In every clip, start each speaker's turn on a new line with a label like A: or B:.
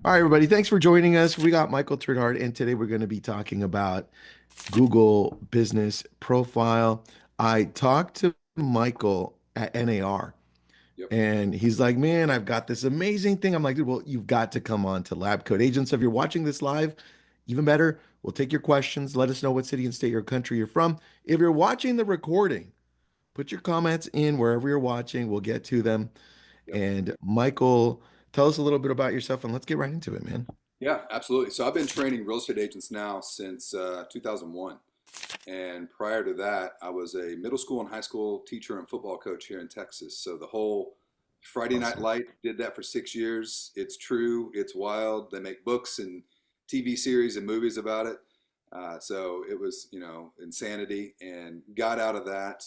A: All right, everybody. Thanks for joining us. We got Michael Tritthart, and today we're going to be talking about Google Business Profile. I talked to Michael at NAR,
B: Yep.
A: and he's like, "Man, I've got this amazing thing." I'm like, "Dude, well, you've got to come on to Lab Code Agents. So if you're watching this live, even better, we'll take your questions. Let us know what city and state or country you're from. If you're watching the recording, put your comments in wherever you're watching. We'll get to them.
B: Yep.
A: And Michael, tell us a little bit about yourself, and let's get right into it, man."
B: Yeah, absolutely. So I've been training real estate agents now since 2001. And prior to that, I was a middle school and high school teacher and football coach here in Texas. So the whole Friday Night
A: Awesome.
B: Light did that for 6 years. It's true. It's wild. They make books and TV series and movies about it. So it was, insanity and got out of that,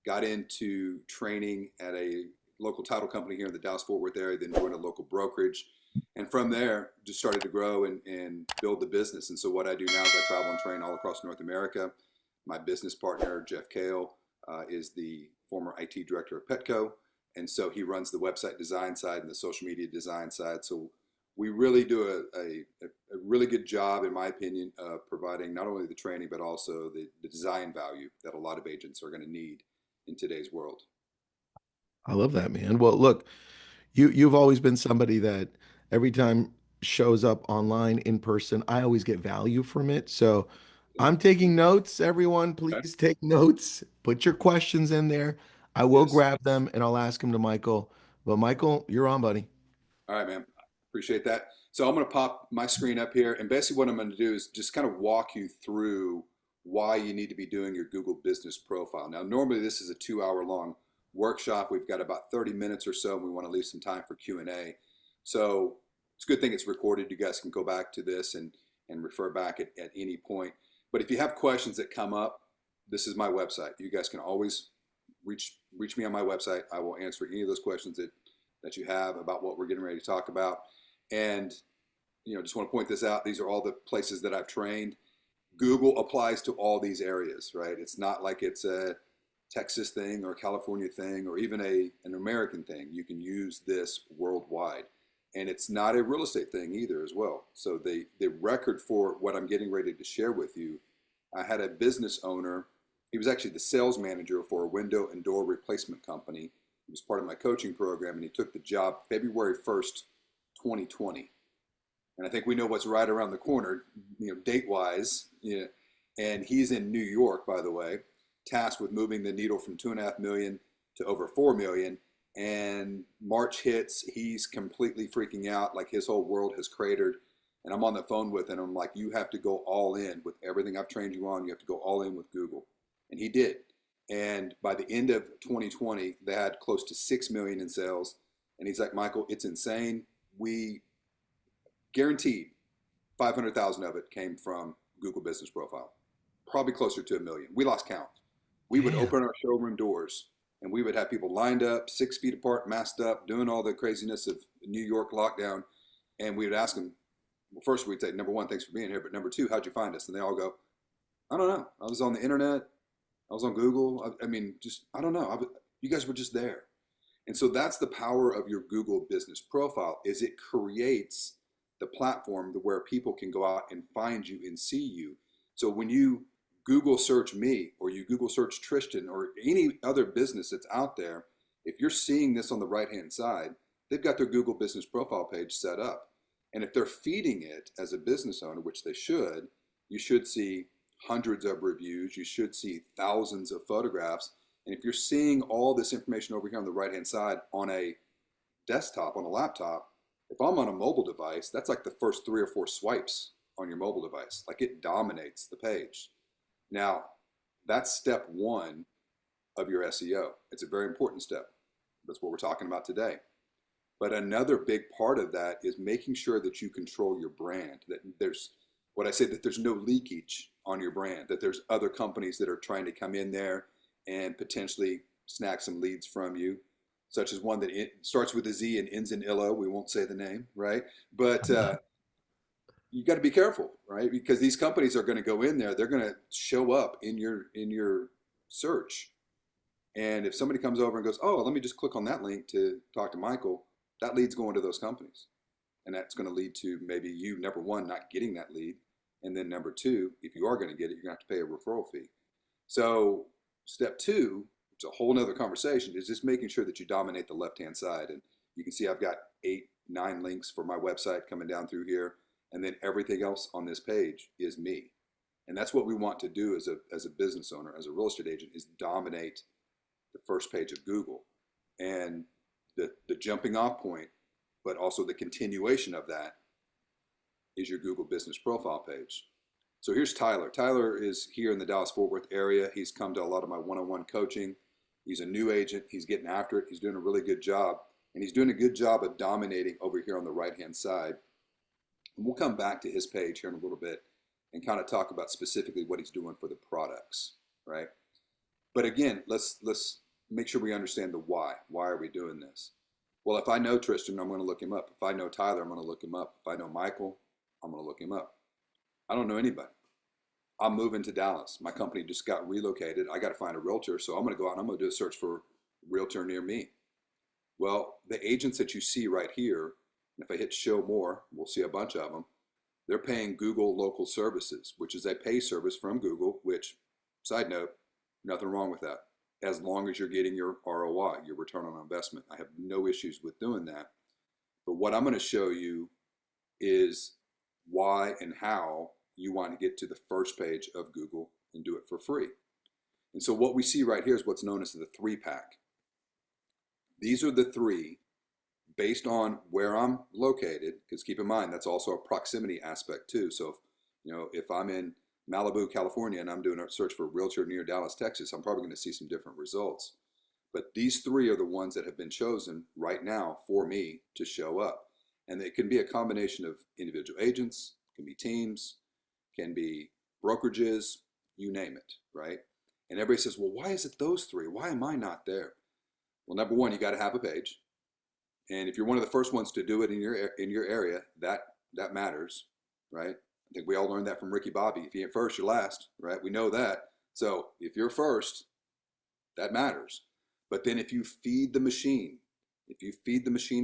B: got into training at a local title company here in the Dallas Fort Worth area, then joined a local brokerage. And from there, just started to grow and build the business. And so what I do now is I travel and train all across North America. My business partner, Jeff Kale, is the former IT director of Petco. And so he runs the website design side and the social media design side. So we really do a really good job, in my opinion, of providing not only the training, but also the design value that a lot of agents are going to need in today's world.
A: I love that, man. Well, look, you've always been somebody that every time shows up online in person, I always get value from it. So I'm taking notes. Everyone,
B: Okay.
A: please take notes. Put your questions in there. I will
B: Yes.
A: grab them and I'll ask them to Michael. But Michael, you're on, buddy.
B: All right, man. Appreciate that. So I'm going to pop my screen up here. And basically, what I'm going to do is just kind of walk you through why you need to be doing your Google Business Profile. Now, normally this is a 2 hour long workshop. We've got about 30 minutes or so, and we want to leave some time for Q&A. So it's a good thing it's recorded. You guys can go back to this and refer back at any point. But if you have questions that come up, this is my website. You guys can always reach me on my website. I will answer any of those questions that you have about what we're getting ready to talk about. And just want to point this out. These are all the places that I've trained. Google applies to all these areas, right? It's not like it's a Texas thing or a California thing or even an American thing. You can use this worldwide. And it's not a real estate thing either as well. So the record for what I'm getting ready to share with you, I had a business owner. He was actually the sales manager for a window and door replacement company. He was part of my coaching program, and he took the job February 1st, 2020. And I think we know what's right around the corner, date wise. And he's in New York, by the way, tasked with moving the needle from 2.5 million to over 4 million. And March hits, he's completely freaking out, like his whole world has cratered. And I'm on the phone with him. I'm like, you have to go all in with everything I've trained you on. You have to go all in with Google. And he did. And by the end of 2020, they had close to 6 million in sales. And he's like, Michael, it's insane. We guaranteed 500,000 of it came from Google Business Profile, probably closer to 1 million. We lost count. We would
A: Damn.
B: open our showroom doors and we would have people lined up, 6 feet apart, masked up, doing all the craziness of New York lockdown. And we would ask them, well, first we'd say, number one, thanks for being here. But number two, how'd you find us? And they all go, I don't know. I was on the internet. I was on Google. I mean, just, I don't know. You guys were just there. And so that's the power of your Google Business Profile is it creates the platform where people can go out and find you and see you. So when you Google search me or you Google search Tristan or any other business that's out there, if you're seeing this on the right hand side, they've got their Google Business Profile page set up. And if they're feeding it as a business owner, which they should, you should see hundreds of reviews, you should see thousands of photographs. And if you're seeing all this information over here on the right hand side on a desktop, on a laptop, if I'm on a mobile device, that's like the first 3 or 4 swipes on your mobile device. Like it dominates the page. Now, that's step one of your SEO. It's a very important step. That's what we're talking about today. But another big part of that is making sure that you control your brand, that there's what I say that there's no leakage on your brand, that there's other companies that are trying to come in there and potentially snag some leads from you, such as one that starts with a Z and ends in illo. We won't say the name, right? But you got to be careful, right? Because these companies are going to go in there, they're going to show up in your search, and if somebody comes over and goes, "Oh, let me just click on that link to talk to Michael," that lead's going to those companies. And that's going to lead to maybe you, number one, not getting that lead. And then number two, if you are going to get it, you're going to have to pay a referral fee. So step two, it's a whole nother conversation, is just making sure that you dominate the left-hand side. And you can see I've got 8, 9 links for my website coming down through here. And then everything else on this page is me. And that's what we want to do as a business owner, as a real estate agent, is dominate the first page of Google. And the jumping off point, but also the continuation of that, is your Google business profile page. So here's Tyler. Tyler is here in the Dallas-Fort Worth area. He's come to a lot of my one-on-one coaching. He's a new agent. He's getting after it. He's doing a really good job. And he's doing a good job of dominating over here on the right-hand side. And we'll come back to his page here in a little bit and kind of talk about specifically what he's doing for the products, right? But again, let's make sure we understand the why. Why are we doing this? Well, if I know Tristan, I'm going to look him up. If I know Tyler, I'm going to look him up. If I know Michael, I'm going to look him up. I don't know anybody. I'm moving to Dallas. My company just got relocated. I got to find a realtor. So I'm going to go out and I'm going to do a search for a realtor near me. Well, the agents that you see right here, if I hit show more, we'll see a bunch of them. They're paying Google local services, which is a pay service from Google, which, side note, nothing wrong with that. As long as you're getting your ROI, your return on investment. I have no issues with doing that. But what I'm going to show you is why and how you want to get to the first page of Google and do it for free. And so what we see right here is what's known as the 3-pack. These are the 3 based on where I'm located, because keep in mind, that's also a proximity aspect too. So, if I'm in Malibu, California, and I'm doing a search for a realtor near Dallas, Texas, I'm probably going to see some different results. But these 3 are the ones that have been chosen right now for me to show up. And it can be a combination of individual agents, can be teams, can be brokerages, you name it, right? And everybody says, well, why is it those 3? Why am I not there? Well, number one, you got to have a page. And if you're one of the first ones to do it in your area, that matters, right? I think we all learned that from Ricky Bobby. If you ain't first, you're last, right? We know that. So if you're first, that matters. But then if you feed the machine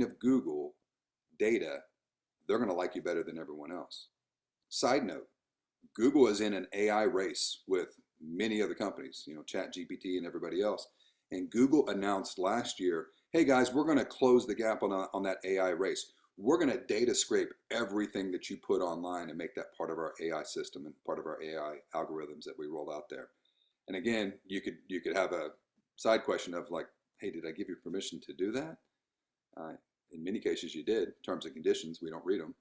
B: of Google data, they're going to like you better than everyone else. Side note, Google is in an AI race with many other companies, ChatGPT and everybody else. And Google announced last year, hey guys, we're going to close the gap on that AI race. We're going to data scrape everything that you put online and make that part of our AI system and part of our AI algorithms that we roll out there. And again, you could have a side question of like, hey, did I give you permission to do that? In many cases you did. Terms and conditions, we don't read them.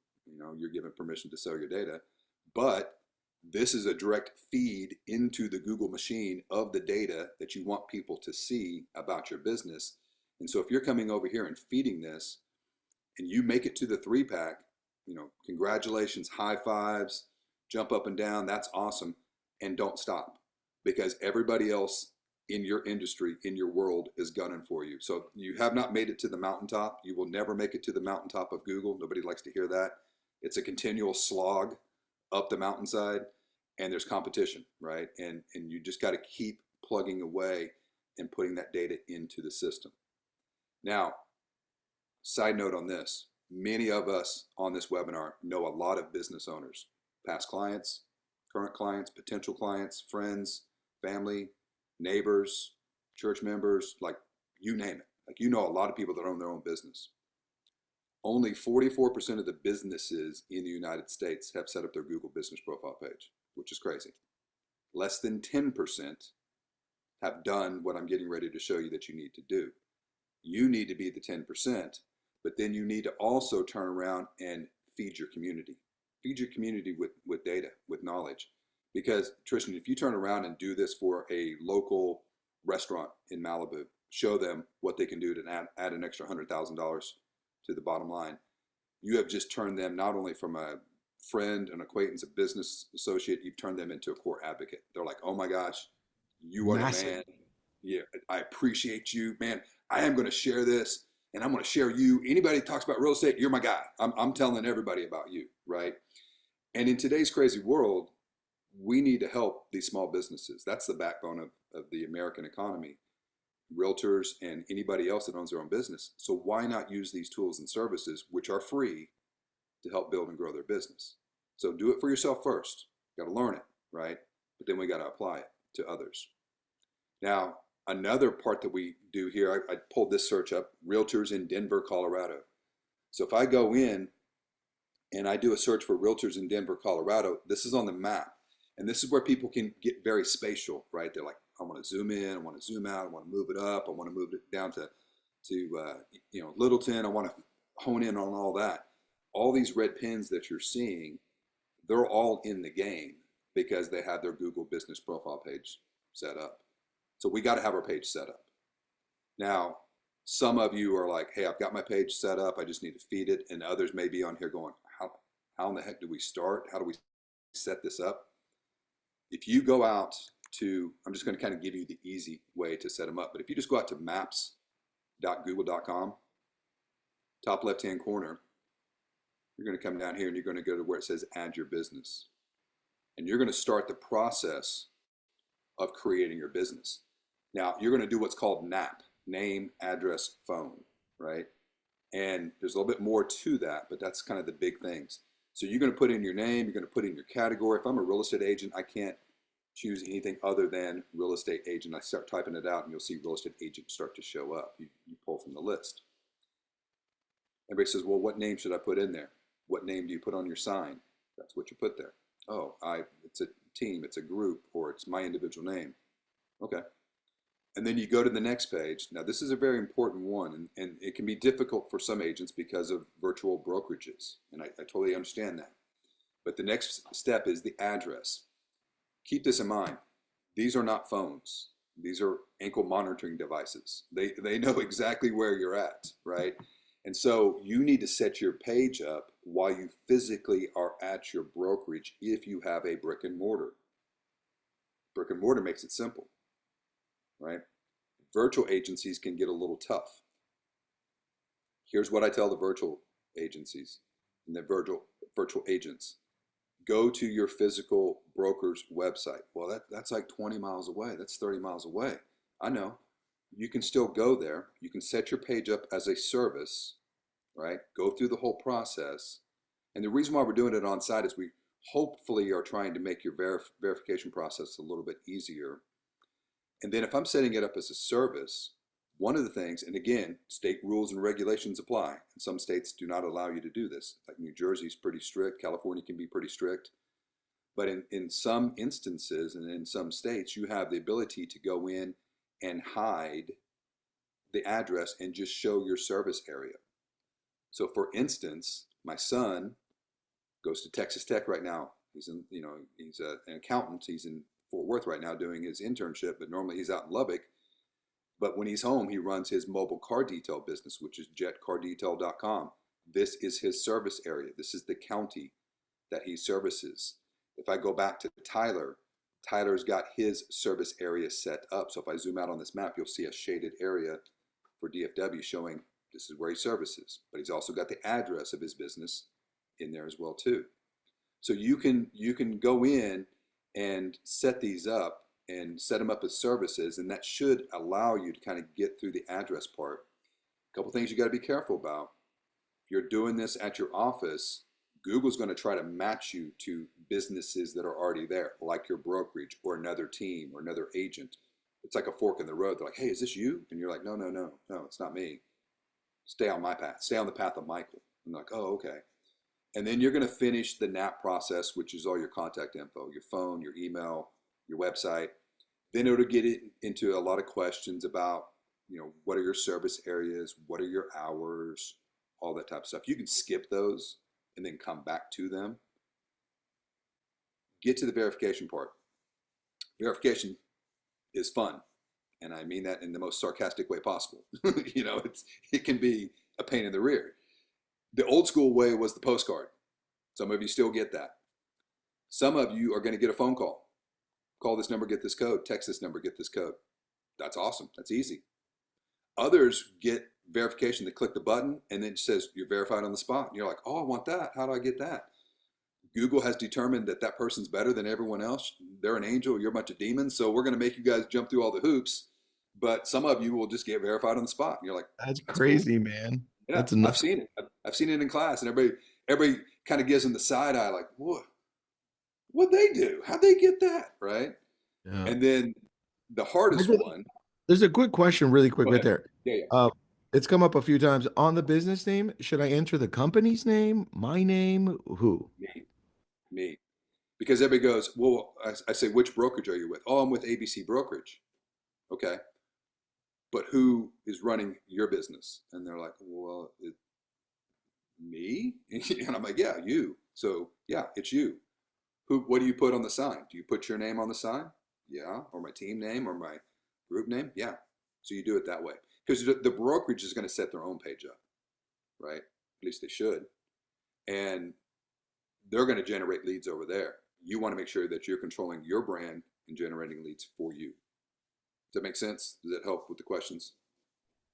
B: You're given permission to sell your data. But this is a direct feed into the Google machine of the data that you want people to see about your business. And so if you're coming over here and feeding this and you make it to the 3-pack, congratulations, high fives, jump up and down, that's awesome. And don't stop, because everybody else in your industry, in your world, is gunning for you. So you have not made it to the mountaintop. You will never make it to the mountaintop of Google. Nobody likes to hear that. It's a continual slog up the mountainside, and there's competition, right? And you just got to keep plugging away and putting that data into the system. Now, side note on this, many of us on this webinar know a lot of business owners, past clients, current clients, potential clients, friends, family, neighbors, church members, like you name it. Like a lot of people that own their own business. Only 44% of the businesses in the United States have set up their Google business profile page, which is crazy. Less than 10% have done what I'm getting ready to show you that you need to do. You need to be the 10%, but then you need to also turn around and feed your community. Feed your community with data, with knowledge. Because Tristan, if you turn around and do this for a local restaurant in Malibu, show them what they can do to add an extra $100,000 to the bottom line, you have just turned them not only from a friend, an acquaintance, a business associate, you've turned them into a core advocate. They're like, oh my gosh, you are the man. Yeah, I appreciate you, man. I am going to share this, and I'm going to share you. Anybody that talks about real estate, you're my guy. I'm telling everybody about you, right? And in today's crazy world, we need to help these small businesses. That's the backbone of the American economy. Realtors and anybody else that owns their own business. So why not use these tools and services, which are free, to help build and grow their business. So do it for yourself first. You got to learn it, right? But then we got to apply it to others. Now, another part that we do here, I pulled this search up, realtors in Denver, Colorado. So if I go in and I do a search for realtors in Denver, Colorado, this is on the map. And this is where people can get very spatial, right? They're like, I want to zoom in, I want to zoom out, I want to move it up, I want to move it down to Littleton. I want to hone in on all that. All these red pins that you're seeing, they're all in the game because they have their Google Business Profile page set up. So we got to have our page set up. Now, some of you are like, hey, I've got my page set up, I just need to feed it. And others may be on here going, how in the heck do we start? How do we set this up? If you go out to, I'm just going to kind of give you the easy way to set them up. But if you just go out to maps.google.com, top left-hand corner, you're going to come down here and you're going to go to where it says add your business. And you're going to start the process of creating your business. Now, you're going to do what's called NAP, name, address, phone, right? And there's a little bit more to that, but that's kind of the big things. So you're going to put in your name, you're going to put in your category. If I'm a real estate agent, I can't choose anything other than real estate agent. I start typing it out and you'll see real estate agent start to show up. You pull from the list. Everybody says, well, what name should I put in there? What name do you put on your sign? That's what you put there. Oh, it's a team, it's a group, or it's my individual name. Okay. And then you go to the next page. Now, this is a very important one, and it can be difficult for some agents because of virtual brokerages. And I totally understand that. But the next step is the address. Keep this in mind. These are not phones. These are ankle monitoring devices. They know exactly where you're at, right? And so you need to set your page up while you physically are at your brokerage if you have a brick and mortar. Brick and mortar makes it simple, right? Virtual agencies can get a little tough. Here's what I tell the virtual agencies and the virtual agents. Go to your physical broker's website. Well, that's like 20 miles away. That's 30 miles away. I know. You can still go there. You can set your page up as a service, right? Go through the whole process. And the reason why we're doing it on site is we hopefully are trying to make your verification process a little bit easier. And then if I'm setting it up as a service, one of the things, and again, state rules and regulations apply. And some states do not allow you to do this. Like New Jersey is pretty strict. California can be pretty strict. But in some instances and in some states, you have the ability to go in and hide the address and just show your service area. So for instance, my son goes to Texas Tech right now. He's an accountant. He's in Fort Worth right now doing his internship, but normally he's out in Lubbock. But when he's home, he runs his mobile car detail business, which is jetcardetail.com. This is his service area. This is the county that he services. If I go back to Tyler, Tyler's got his service area set up. So if I zoom out on this map, you'll see a shaded area for DFW showing this is where he services. But he's also got the address of his business in there as well too. So you can go in and set these up and set them up as services, and that should allow you to kind of get through the address part. A couple things you got to be careful about. If you're doing this at your office, Google's going to try to match you to businesses that are already there, like your brokerage or another team or another agent. It's like a fork in the road. They're like, hey, is this you? And you're like, no, it's not me. Stay on my path. Stay on the path of Michael. I'm like, oh, okay. And then you're going to finish the NAP process, which is all your contact info, your phone, your email, your website. Then it'll get into a lot of questions about, what are your service areas? What are your hours? All that type of stuff. You can skip those and then come back to them. Get to the verification part. Verification is fun. And I mean that in the most sarcastic way possible. It can be a pain in the rear. The old school way was the postcard. Some of you still get that. Some of you are going to get a phone call. Call this number, get this code. Text this number, get this code. That's awesome. That's easy. Others get verification. They click the button and then it says you're verified on the spot. And you're like, oh, I want that. How do I get that? Google has determined that that person's better than everyone else. They're an angel. You're a bunch of demons. So we're going to make you guys jump through all the hoops. But some of you will just get verified on the spot. And you're like,
A: That's
B: that's cool.
A: crazy, man.
B: Yeah,
A: That's
B: I've
A: nuts.
B: seen it. I've seen it in class, and everybody kind of gives them the side eye, like, what they do? How'd they get that? Right.
A: Yeah.
B: And then the hardest one,
A: There's a quick question, really quick,
B: go
A: right
B: ahead.
A: there.
B: Yeah, yeah.
A: Uh, it's come up a few times on the business name. Should I enter the company's name, my name, who?
B: Me, me. Because everybody goes, well, I say, which brokerage are you with? Oh, I'm with ABC Brokerage. Okay. But who is running your business? And they're like, well, me? And I'm like, yeah, you. So yeah, it's you. What do you put on the sign? Do you put your name on the sign? Yeah. Or my team name or my group name? Yeah. So you do it that way. Because the brokerage is going to set their own page up, right? At least they should. And they're going to generate leads over there. You want to make sure that you're controlling your brand and generating leads for you. Does that make sense? Does that help with the questions?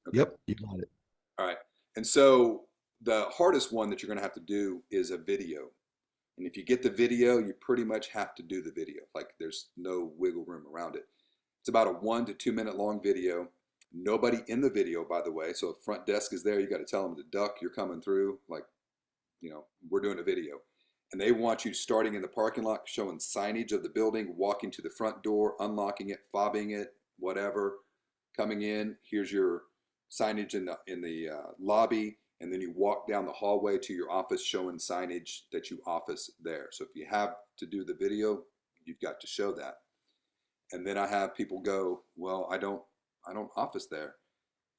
B: Okay.
A: Yep, you got it.
B: All right. And so the hardest one that you're going to have to do is a video. And if you get the video, you pretty much have to do the video. Like there's no wiggle room around it. It's about a 1 to 2 minute long video. Nobody in the video, by the way. So if front desk is there, you got to tell them to duck. You're coming through. Like, we're doing a video. And they want you starting in the parking lot, showing signage of the building, walking to the front door, unlocking it, fobbing it, whatever, coming in. Here's your signage in the lobby, and then you walk down the hallway to your office, showing signage that you office there. So if you have to do the video, you've got to show that. And then I have people go, well, I don't office there.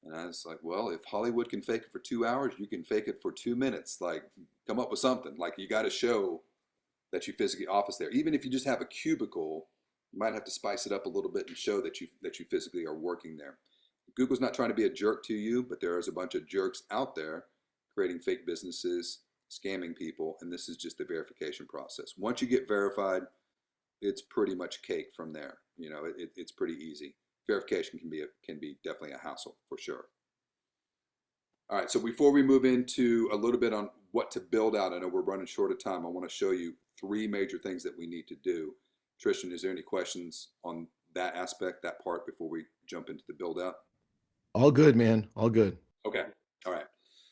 B: And I was like, well, if Hollywood can fake it for 2 hours, you can fake it for 2 minutes. Like, come up with something. Like, you got to show that you physically office there. Even if you just have a cubicle, you might have to spice it up a little bit and show that you physically are working there. Google's not trying to be a jerk to you, but there is a bunch of jerks out there creating fake businesses, scamming people, and this is just the verification process. Once you get verified, it's pretty much cake from there. It's pretty easy. Verification can be definitely a hassle for sure. All right, so before we move into a little bit on what to build out, I know we're running short of time. I want to show you three major things that we need to do. Tristan, is there any questions on that aspect, that part, before we jump into the build out?
A: All good, man. All good.
B: Okay. All right.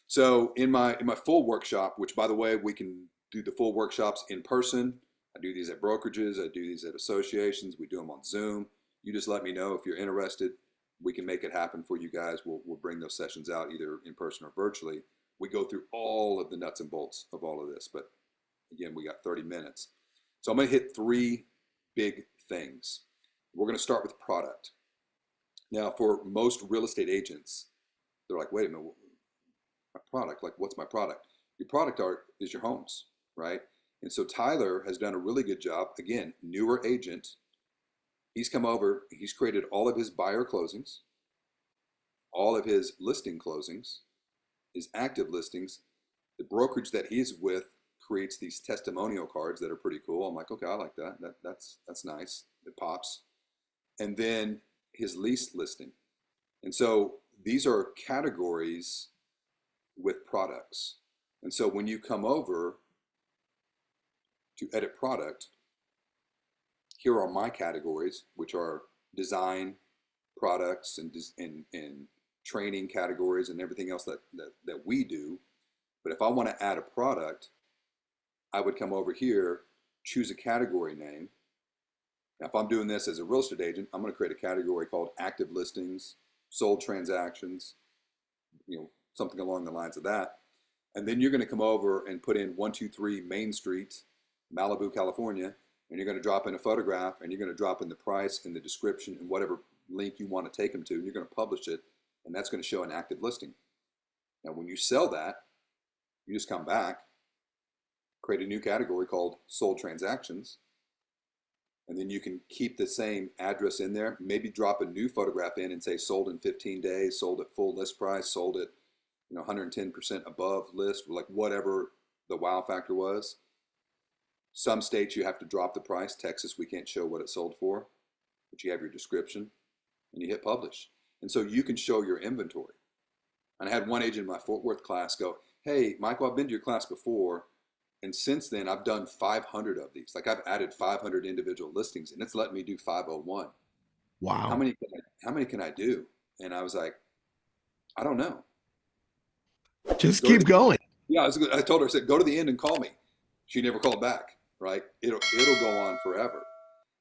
B: So in my full workshop, which by the way, we can do the full workshops in person. I do these at brokerages. I do these at associations. We do them on Zoom. You just let me know if you're interested. We can make it happen for you guys. We'll bring those sessions out either in person or virtually. We go through all of the nuts and bolts of all of this, but again, we got 30 minutes. So I'm going to hit three big things. We're going to start with product. Now, for most real estate agents, they're like, wait a minute, my product, like what's my product? Your product art is your homes, right? And so Tyler has done a really good job. Again, newer agent. He's come over, he's created all of his buyer closings, all of his listing closings, his active listings. The brokerage that he's with creates these testimonial cards that are pretty cool. I'm like, okay, I like that. That's nice. It pops. And then his lease listing. And so these are categories with products. And so when you come over to edit product, here are my categories, which are design, products, and training categories and everything else that we do. But if I want to add a product, I would come over here, choose a category name. Now, if I'm doing this as a real estate agent, I'm going to create a category called active listings, sold transactions, something along the lines of that. And then you're going to come over and put in 123 Main Street, Malibu, California, and you're going to drop in a photograph, and you're going to drop in the price and the description and whatever link you want to take them to, and you're going to publish it, and that's going to show an active listing. Now, when you sell that, you just come back, create a new category called sold transactions, and then you can keep the same address in there, maybe drop a new photograph in and say sold in 15 days, sold at full list price, sold at 110% above list, like whatever the wow factor was. Some states you have to drop the price. Texas, we can't show what it sold for, but you have your description and you hit publish. And so you can show your inventory. And I had one agent in my Fort Worth class go, hey, Michael, I've been to your class before. And since then, I've done 500 of these. Like I've added 500 individual listings and it's letting me do 501. How
A: Wow.
B: many, how many can I do? And I was like, I don't know.
A: Just
B: Go to
A: keep
B: the
A: going.
B: Yeah, I told her, I said, go to the end and call me. She never called back, right? It'll go on forever.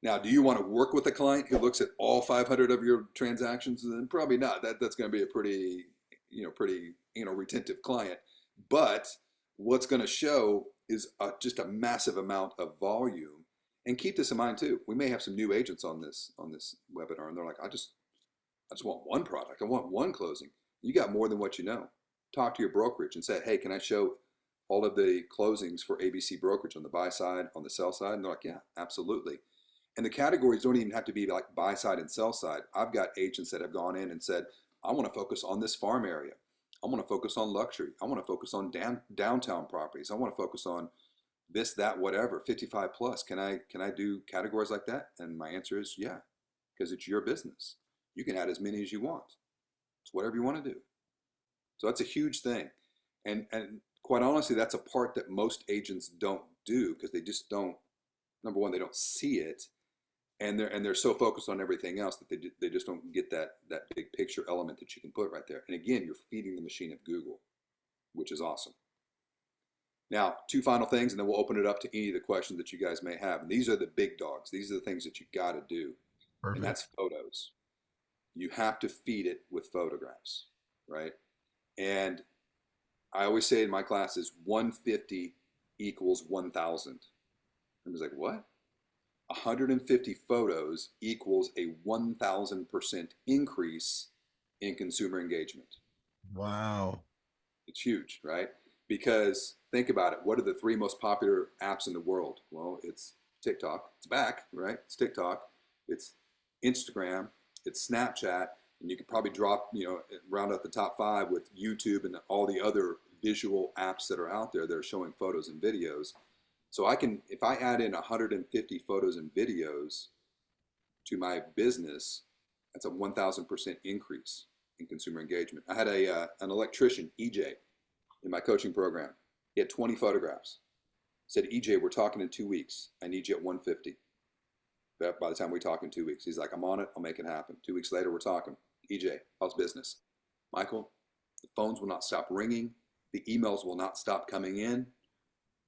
B: Now, do you want to work with a client who looks at all 500 of your transactions? Then probably not. That's going to be a pretty retentive client. But what's going to show is just a massive amount of volume. And keep this in mind too. We may have some new agents on this webinar, and they're like, I just want one product. I want one closing. You got more than what you know. Talk to your brokerage and say, hey, can I show all of the closings for ABC brokerage on the buy side, on the sell side? And they're like, yeah, absolutely. And the categories don't even have to be like buy side and sell side. I've got agents that have gone in and said, I want to focus on this farm area. I want to focus on luxury. I want to focus on downtown properties. I want to focus on this, that, whatever, 55 plus. Can I do categories like that? And my answer is yeah, because it's your business. You can add as many as you want. It's whatever you want to do. So that's a huge thing. And quite honestly, that's a part that most agents don't do because they just don't, number one, they don't see it, and they're so focused on everything else that they just don't get that big picture element that you can put right there. And again, you're feeding the machine of Google, which is awesome. Now, two final things, and then we'll open it up to any of the questions that you guys may have. And these are the big dogs. These are the things that you got to do, and
A: Perfect.
B: that's photos. You have to feed it with photographs, right? And I always say in my classes, 150 equals 1,000. Everybody's like, what? 150 photos equals a 1,000% increase in consumer engagement.
A: Wow.
B: It's huge, right? Because think about it. What are the three most popular apps in the world? Well, it's TikTok. It's back, right? It's TikTok. It's Instagram. It's Snapchat. And you could probably drop, round out the top five with YouTube and all the other visual apps that are out there that are showing photos and videos. So if I add in 150 photos and videos to my business, that's a 1,000% increase in consumer engagement. I had an electrician, EJ, in my coaching program. He had 20 photographs. Said, EJ, we're talking in 2 weeks. I need you at 150. By the time we talk in 2 weeks, he's like, I'm on it. I'll make it happen. 2 weeks later, we're talking. EJ, how's business? Michael, the phones will not stop ringing. The emails will not stop coming in.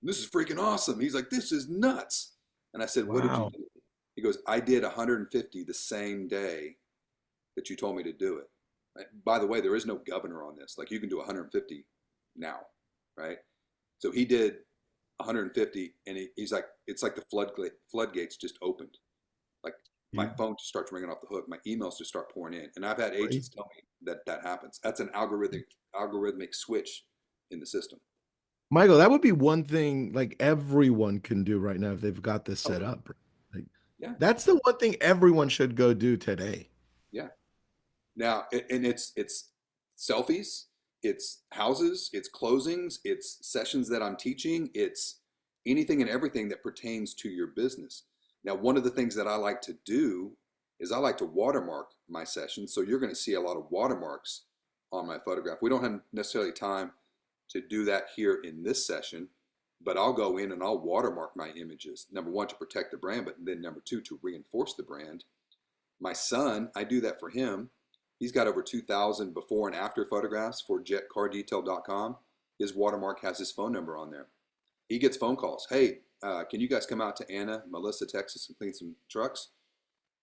B: This is freaking awesome. He's like, this is nuts. And I said, what did you
A: Wow.
B: do? He goes, I did 150 the same day that you told me to do it. Right? By the way, there is no governor on this. Like you can do 150 now, right? So he did 150, and he's like, it's like the floodgates just opened. Like my
A: You
B: phone just starts ringing off the hook. My emails just start pouring in, and I've had
A: right?
B: agents tell me that happens. That's an algorithmic switch in the system.
A: Michael, that would be one thing like everyone can do right now if they've got this
B: Oh
A: set up. Like
B: yeah,
A: that's the one thing everyone should go do today.
B: yeah. Now, and it's selfies, it's houses, it's closings, it's sessions that I'm teaching, it's anything and everything that pertains to your business. Now, one of the things that I like to do is I like to watermark my sessions, so you're going to see a lot of watermarks on my photograph. We don't have necessarily time to do that here in this session, but I'll go in and I'll watermark my images. Number one, to protect the brand, but then number two, to reinforce the brand. My son, I do that for him. He's got over 2,000 before and after photographs for jetcardetail.com. His watermark has his phone number on there. He gets phone calls. Hey, can you guys come out to Anna, Melissa, Texas and clean some trucks?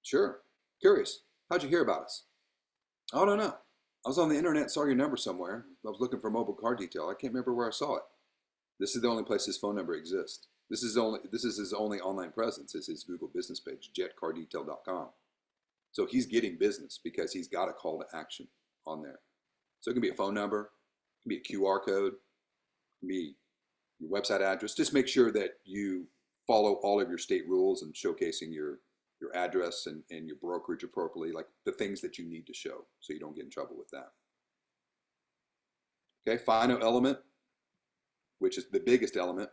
B: Sure. Curious. How'd you hear about us? I don't know. I was on the internet, saw your number somewhere. I was looking for mobile car detail. I can't remember where I saw it. This is the only place his phone number exists. This is his only online presence is his Google business page, jetcardetail.com. So he's getting business because he's got a call to action on there. So it can be a phone number, it can be a QR code, it can be your website address. Just make sure that you follow all of your state rules and showcasing your address and your brokerage appropriately, like the things that you need to show so you don't get in trouble with that. Okay, final element, which is the biggest element,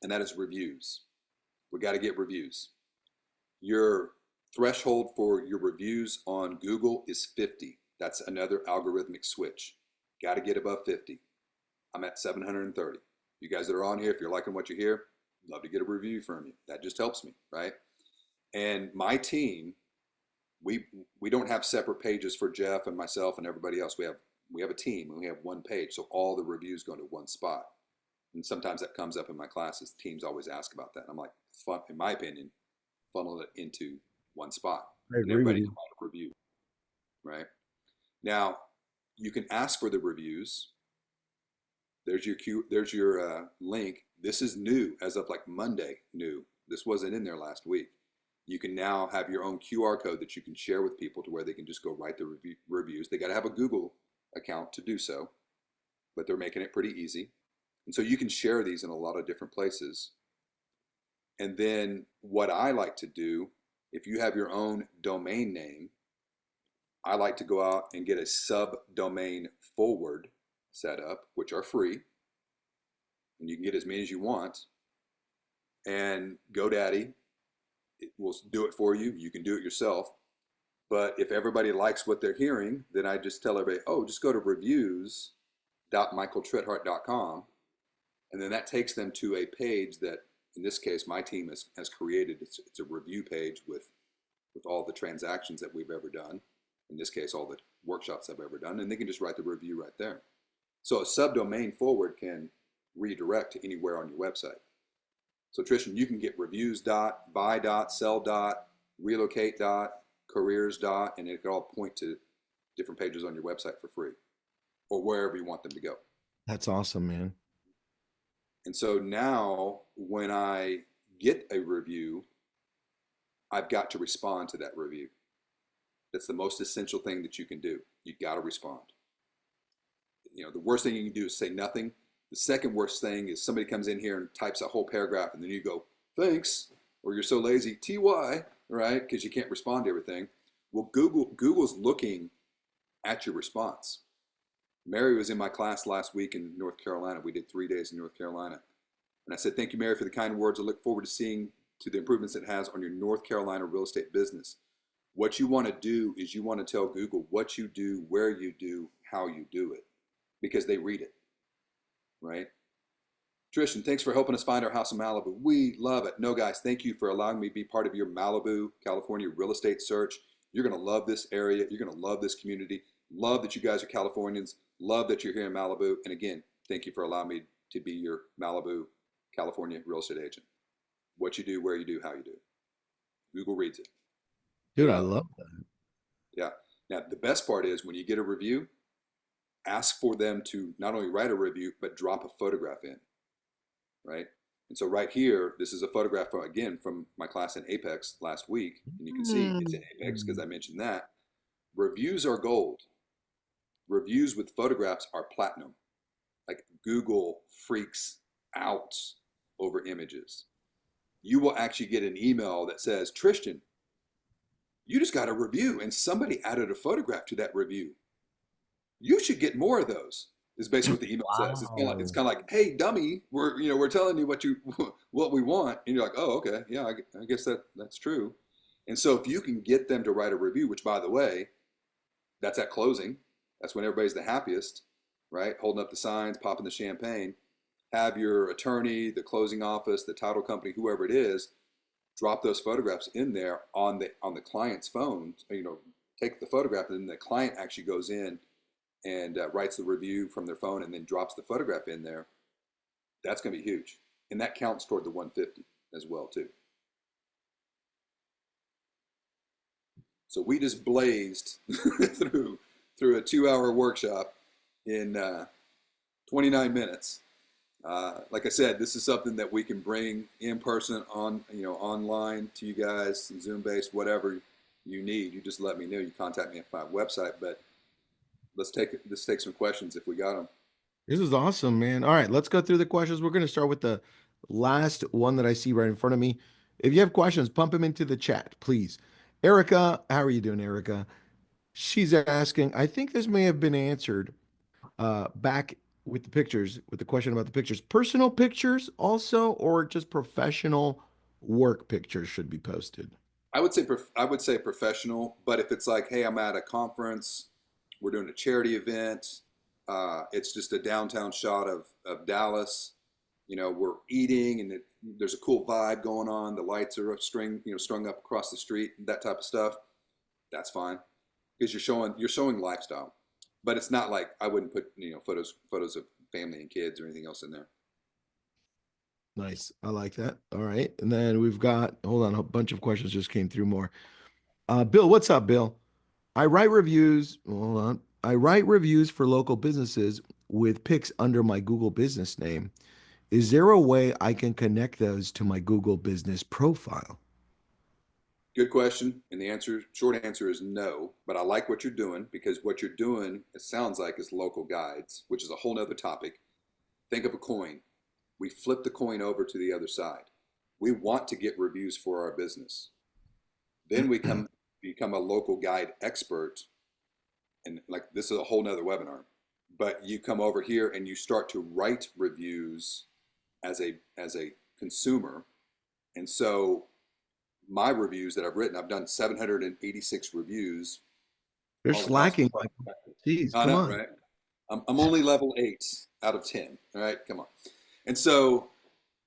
B: and that is reviews. We got to get reviews. Your threshold for your reviews on Google is 50. That's another algorithmic switch. Got to get above 50. I'm at 730. You guys that are on here, if you're liking what you hear, love to get a review from you. That just helps me, right? And my team, we don't have separate pages for Jeff and myself and everybody else. We have we have a team and we have one page, so all the reviews go into one spot. And sometimes that comes up in my classes. Teams always ask about that. And I'm like, in my opinion, funnel it into one spot,
A: I
B: and
A: agree with
B: everybody can
A: you.
B: write a review, right? Now, you can ask for the reviews. There's your link. This is new as of like Monday. New. This wasn't in there last week. You can now have your own QR code that you can share with people to where they can just go write the reviews. They got to have a Google account to do so, but they're making it pretty easy. And so you can share these in a lot of different places. And then what I like to do, if you have your own domain name, I like to go out and get a subdomain forward set up, which are free, and you can get as many as you want. And GoDaddy, it will do it for you. You can do it yourself. But if everybody likes what they're hearing, then I just tell everybody, oh, just go to reviews.michaeltritthart.com. And then that takes them to a page that, in this case, my team has created. It's a review page with all the transactions that we've ever done. In this case, all the workshops I've ever done. And they can just write the review right there. So a subdomain forward can redirect to anywhere on your website. So Trishan, you can get reviews dot, buy dot, sell dot, relocate dot, careers dot, and it can all point to different pages on your website for free or wherever you want them to go.
A: That's awesome, man.
B: And so now when I get a review, I've got to respond to that review. That's the most essential thing that you can do. You got to respond. You know, the worst thing you can do is say nothing. The second worst thing is somebody comes in here and types a whole paragraph and then you go, thanks, or you're so lazy, TY, right? Because you can't respond to everything. Well, Google's looking at your response. Mary was in my class last week in North Carolina. We did 3 days in North Carolina. And I said, thank you, Mary, for the kind words. I look forward to seeing to the improvements it has on your North Carolina real estate business. What you want to do is you want to tell Google what you do, where you do, how you do it, because they read it, right? Trishan, thanks for helping us find our house in Malibu. We love it. No, guys, thank you for allowing me to be part of your Malibu, California real estate search. You're going to love this area. You're going to love this community. Love that you guys are Californians. Love that you're here in Malibu. And again, thank you for allowing me to be your Malibu, California real estate agent. What you do, where you do, how you do. Google reads it. They
A: Dude, I
B: love it.
A: love that.
B: Yeah. Now, the best part is when you get a review, ask for them to not only write a review, but drop a photograph in, right? And so right here, this is a photograph from, again, from my class in Apex last week. And you can see it's in Apex because
A: Mm.
B: I mentioned that. Reviews are gold. Reviews with photographs are platinum. Like Google freaks out over images. You will actually get an email that says, Tristan, you just got a review and somebody added a photograph to that review. You should get more of those. Is basically what the email says. It's
A: Wow.
B: kind of like, hey, dummy, we're telling you what we want, and you're like, oh, okay, yeah, I guess that's true. And so if you can get them to write a review, which by the way, that's at closing. That's when everybody's the happiest, right? Holding up the signs, popping the champagne. Have your attorney, the closing office, the title company, whoever it is, drop those photographs in there on the client's phone. Take the photograph, and then the client actually goes in and writes the review from their phone, and then drops the photograph in there. That's going to be huge, and that counts toward the 150 as well too. So we just blazed through a 2 hour workshop in 29 minutes. Like I said, this is something that we can bring in person, online to you guys, Zoom based, whatever you need. You just let me know. You contact me at my website. But let's take some questions if we got them.
A: This is awesome, man. All right, let's go through the questions. We're going to start with the last one that I see right in front of me. If you have questions, pump them into the chat, please. Erica, how are you doing, Erica? She's asking, I think this may have been answered back with the pictures, with the question about the pictures. Personal pictures also, or just professional work pictures should be posted?
B: I would say professional, but if it's like, hey, I'm at a conference, we're doing a charity event, it's just a downtown shot of Dallas. We're eating and there's a cool vibe going on. The lights are strung up across the street, that type of stuff. That's fine because you're showing lifestyle. but it's not like I wouldn't put photos of family and kids or anything else in there.
A: Nice. I like that. All right. And then we've got, hold on, a bunch of questions just came through more. Bill, what's up, Bill? I write reviews. Hold on. I write reviews for local businesses with pics under my Google business name. Is there a way I can connect those to my Google business profile?
B: Good question. And the short answer is no. But I like what you're doing because what you're doing, it sounds like, is local guides, which is a whole nother topic. Think of a coin. We flip the coin over to the other side. We want to get reviews for our business. Then we become a local guide expert. And like this is a whole nother webinar. But you come over here and you start to write reviews as a consumer. And so my reviews that I've written, I've done 786 reviews
A: You're
B: all across
A: slacking,
B: my
A: Michael.
B: practice.
A: Jeez,
B: I
A: come
B: know,
A: on.
B: right? I'm only level 8 out of 10. All right, come on. And so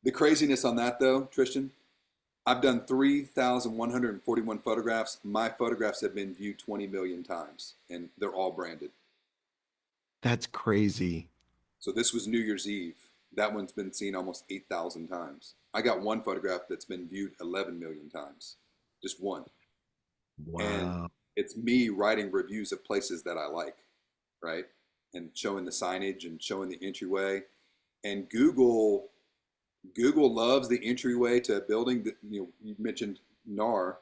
B: the craziness on that, though, Tristan, I've done 3,141 photographs. My photographs have been viewed 20 million times, and they're all branded.
A: That's crazy.
B: So this was New Year's Eve. That one's been seen almost 8,000 times. I got one photograph that's been viewed 11 million times, just one. And
A: Wow.
B: it's me writing reviews of places that I like, right? And showing the signage and showing the entryway. And Google loves the entryway to a building that you mentioned NAR.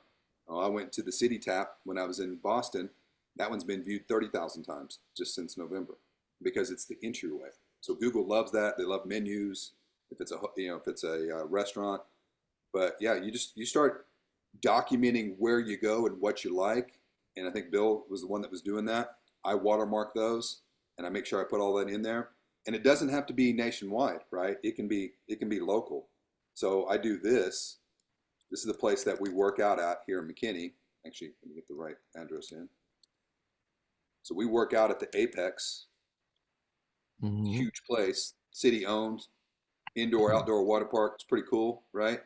B: Oh, I went to the City Tap when I was in Boston. That one's been viewed 30,000 times just since November because it's the entryway. So Google loves that. They love menus. If it's a restaurant, but yeah, you start documenting where you go and what you like. And I think Bill was the one that was doing that. I watermark those and I make sure I put all that in there. And it doesn't have to be nationwide, right? It can be local. So I do this. This is the place that we work out at here in McKinney. Actually, let me get the right address in. So we work out at the Apex,
A: Hmm.
B: huge place, city owned, indoor outdoor water park. It's pretty cool, right?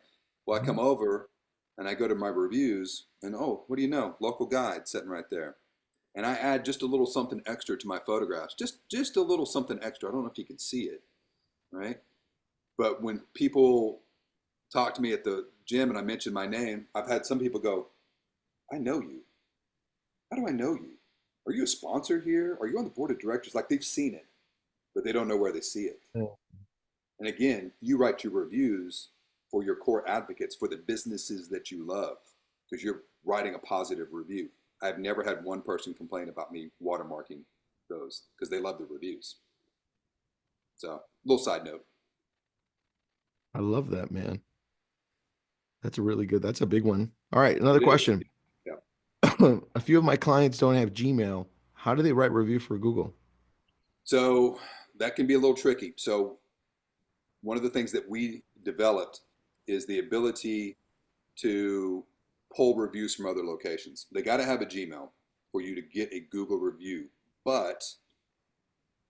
B: Well, I come over and I go to my reviews, and oh, what do you know? Local guide sitting right there. And I add just a little something extra to my photographs. Just a little something extra. I don't know if you can see it, right? But when people talk to me at the gym and I mention my name, I've had some people go, "I know you. How do I know you? Are you a sponsor here? Are you on the board of directors?" Like they've seen it, but they don't know where they see it. And again, you write your reviews for your core advocates, for the businesses that you love, because you're writing a positive review. I've never had one person complain about me watermarking those because they love the reviews. So, little side note.
A: I love that, man. That's a really good. That's a big one. All right, another
B: It is.
A: question.
B: Yeah.
A: A few of my clients don't have Gmail. How do they write review for Google?
B: So, that can be a little tricky. So, one of the things that we developed is the ability to pull reviews from other locations. They got to have a Gmail for you to get a Google review. But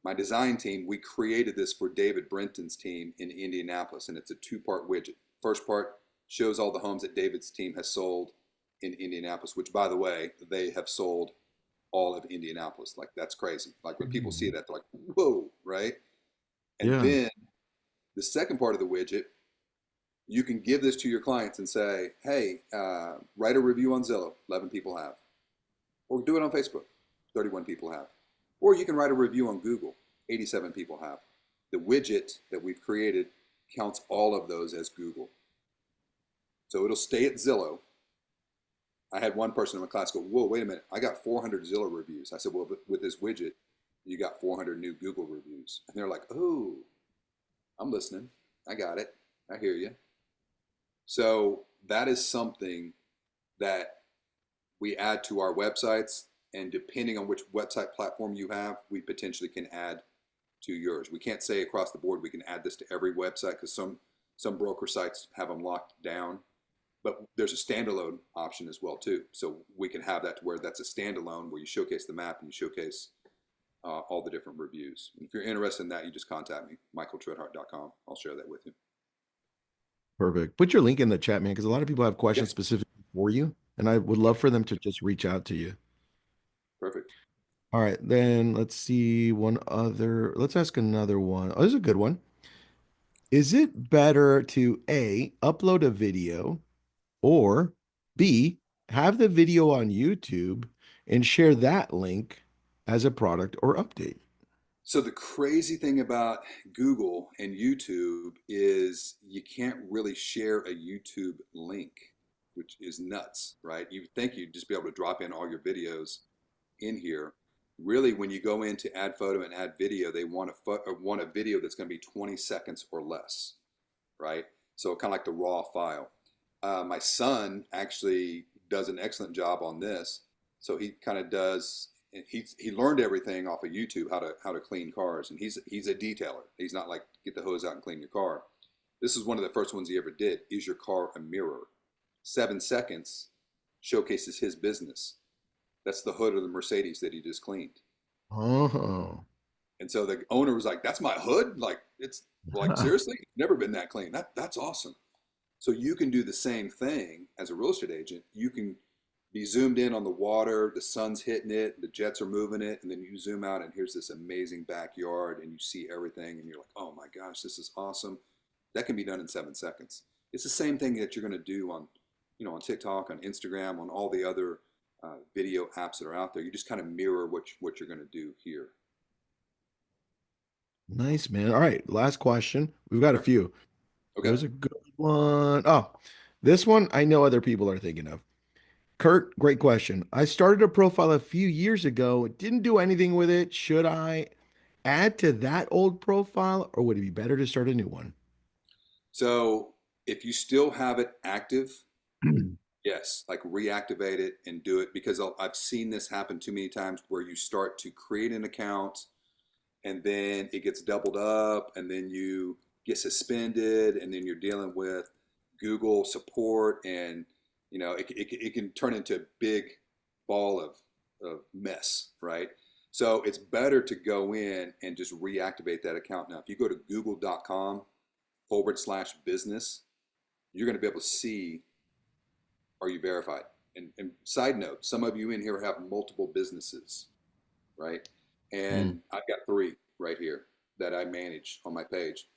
B: my design team, we created this for David Brenton's team in Indianapolis, and it's a two-part widget. First part shows all the homes that David's team has sold in Indianapolis, which, by the way, they have sold all of Indianapolis. Like, that's crazy. Like, when people see that, they're like, whoa, right? And
A: Yeah.
B: then the second part of the widget, you can give this to your clients and say, hey, write a review on Zillow, 11 people have. Or do it on Facebook, 31 people have. Or you can write a review on Google, 87 people have. The widget that we've created counts all of those as Google. So it'll stay at Zillow. I had one person in my class go, whoa, wait a minute, I got 400 Zillow reviews. I said, well, with this widget, you got 400 new Google reviews. And they're like, oh, I'm listening. I got it. I hear you. So that is something that we add to our websites. And depending on which website platform you have, we potentially can add to yours. We can't say across the board we can add this to every website because some broker sites have them locked down. But there's a standalone option as well too. So we can have that to where that's a standalone where you showcase the map and you showcase all the different reviews. And if you're interested in that, you just contact me, michaeltritthart.com. I'll share that with you.
A: Perfect. Put your link in the chat, man, because a lot of people have
B: Yeah,
A: questions specifically for you, and I would love for them to just reach out to you.
B: perfect.
A: All right, then let's see one other. Let's ask another one. Oh, this is a good one. Is it better to A, upload a video, or B, have the video on YouTube and share that link as a product or update?
B: So the crazy thing about Google and YouTube is you can't really share a YouTube link, which is nuts, right? You think you'd just be able to drop in all your videos in here. Really, when you go in to add photo and add video, they want want a video that's going to be 20 seconds or less, right? So kind of like the raw file. My son actually does an excellent job on this. So he kind of does. He learned everything off of YouTube how to clean cars, and he's a detailer. He's not like get the hose out and clean your car. This is one of the first ones he ever did. Is your car a mirror? 7 seconds showcases his business. That's the hood of the Mercedes that he just cleaned.
A: Oh,
B: And so the owner was like, "That's my hood? Like it's like seriously? Never been that clean. That's awesome." So you can do the same thing as a real estate agent. You can be zoomed in on the water, the sun's hitting it, the jets are moving it, and then you zoom out and here's this amazing backyard and you see everything and you're like, "Oh my gosh, this is awesome." That can be done in 7 seconds. It's the same thing that you're going to do on, on TikTok, on Instagram, on all the other video apps that are out there. You just kind of mirror what you're going to do here.
A: nice, man. All right, last question. We've got a
B: Sure.
A: few.
B: Okay.
A: There's a good one. Oh, this one I know other people are thinking of. Kurt, great question. I started a profile a few years ago, didn't do anything with it. Should I add to that old profile or would it be better to start a new one?
B: So if you still have it active, yes, like reactivate it and do it because I've seen this happen too many times where you start to create an account and then it gets doubled up and then you get suspended and then you're dealing with Google support and it can turn into a big ball of mess, right? So it's better to go in and just reactivate that account. Now, if you go to google.com/business, you're going to be able to see, are you verified? And side note, some of you in here have multiple businesses, right?
A: Mm.
B: And I've got three right here that I manage on my page.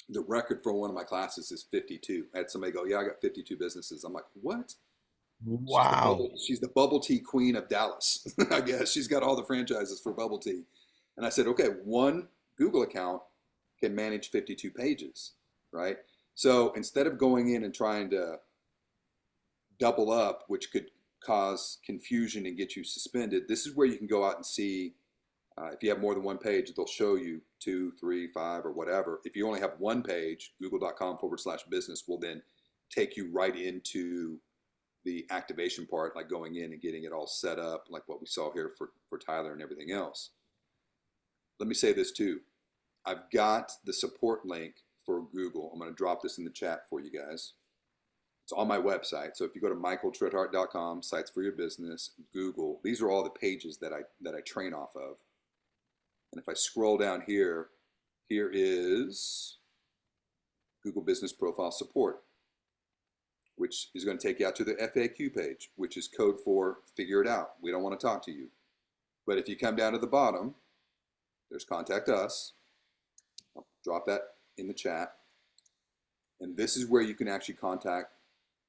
B: The record for one of my classes is 52. I had somebody go, "Yeah, I got 52 businesses." I'm like, "What?"
A: Wow.
B: She's the bubble tea queen of Dallas. I guess she's got all the franchises for bubble tea. And I said, "Okay, one Google account can manage 52 pages, right?" So instead of going in and trying to double up, which could cause confusion and get you suspended, this is where you can go out and see. If you have more than one page, they'll show you two, three, five, or whatever. If you only have one page, google.com/business will then take you right into the activation part, like going in and getting it all set up, like what we saw here for Tyler and everything else. Let me say this too. I've got the support link for Google. I'm going to drop this in the chat for you guys. It's on my website. So if you go to michaeltritthart.com, sites for your business, Google, these are all the pages that I train off of. And if I scroll down here, here is Google Business Profile Support, which is going to take you out to the FAQ page, which is code for figure it out. We don't want to talk to you. But if you come down to the bottom, there's contact us. I'll drop that in the chat. And this is where you can actually contact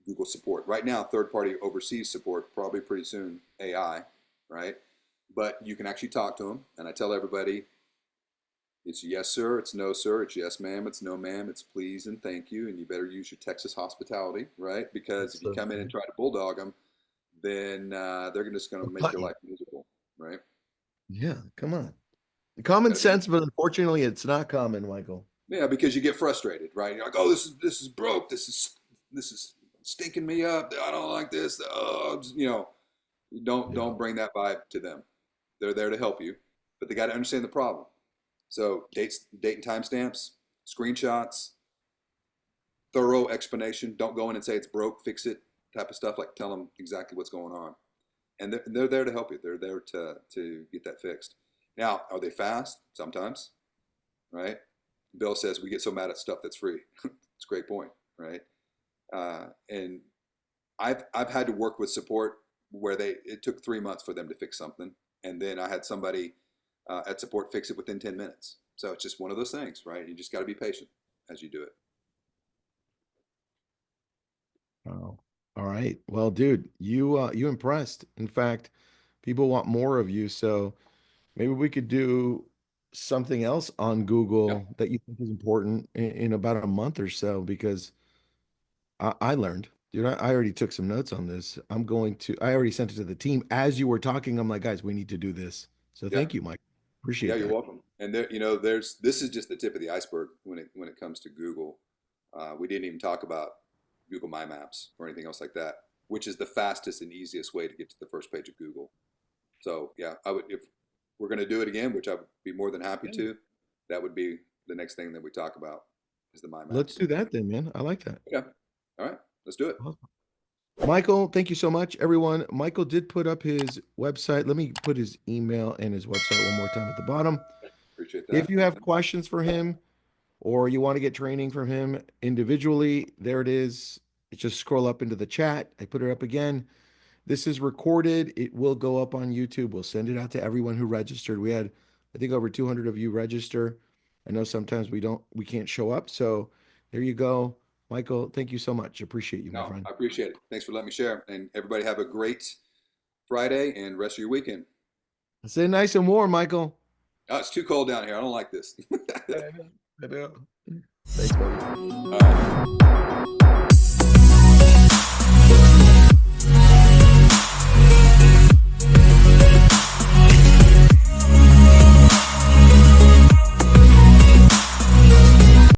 B: Google support. Right now, third party overseas support, probably pretty soon AI, right? But you can actually talk to them. And I tell everybody, it's yes, sir, it's no, sir, it's yes, ma'am, it's no, ma'am, it's please and thank you. And you better use your Texas hospitality, right? Because
A: That's
B: if you
A: so
B: come in and
A: good.
B: try to bulldog them, then they're just going
A: They'll
B: to make
A: cut
B: your
A: you.
B: life miserable, right?
A: Yeah, come on. Common
B: Got to be,
A: sense, but unfortunately, it's not common, Michael.
B: yeah, because you get frustrated, right? You're like, oh, this is broke. This is stinking me up. I don't like this.
A: Yeah.
B: Don't bring that vibe to them. They're there to help you, but they got to understand the problem. So date and timestamps, screenshots, thorough explanation. Don't go in and say it's broke, fix it type of stuff. Like tell them exactly what's going on, and they're there to help you. They're there to get that fixed. Now, are they fast? Sometimes, right? Bill says we get so mad at stuff that's free. It's a great point, right? And I've had to work with support where it took 3 months for them to fix something, and then I had somebody at support fix it within 10 minutes. So it's just one of those things, right? You just got to be patient as you do it.
A: Oh, all right. Well, dude, you impressed. In fact, people want more of you, so maybe we could do something else on
B: Yeah,
A: Google that you think is important in about a month or so because I learned, dude, I already took some notes on this. I already sent it to the team as you were talking. I'm like, guys, we need to do this. So
B: yeah,
A: thank you, Mike.
B: yeah.
A: Appreciate
B: You're
A: that.
B: welcome. And there, you know, there's this is just the tip of the iceberg when it comes to Google. We didn't even talk about Google My Maps or anything else like that, which is the fastest and easiest way to get to the first page of Google. So yeah, I would if we're going to do it again, which I would be more than happy
A: Yeah.
B: to. That would be the next thing that we talk about is the My
A: Let's
B: Maps.
A: do that then, man. I like that.
B: Yeah. All right. Let's do it.
A: Awesome. Michael, thank you so much, everyone. Michael did put up his website. Let me put his email and his website one more time at the bottom.
B: Appreciate
A: If
B: that.
A: you have questions for him or you want to get training from him individually, there it is. Just scroll up into the chat. I put it up again. This is recorded. It will go up on YouTube. We'll send it out to everyone who registered. We had, I think, over 200 of you register. I know sometimes we can't show up. So there you go. Michael, thank you so much. Appreciate you, my
B: No,
A: friend.
B: I appreciate it. Thanks for letting me share. And everybody have a great Friday and rest of your weekend.
A: Stay nice and warm, Michael.
B: Oh, it's too cold down here. I don't like this.
A: I know. I know. Thanks, buddy.
B: All right.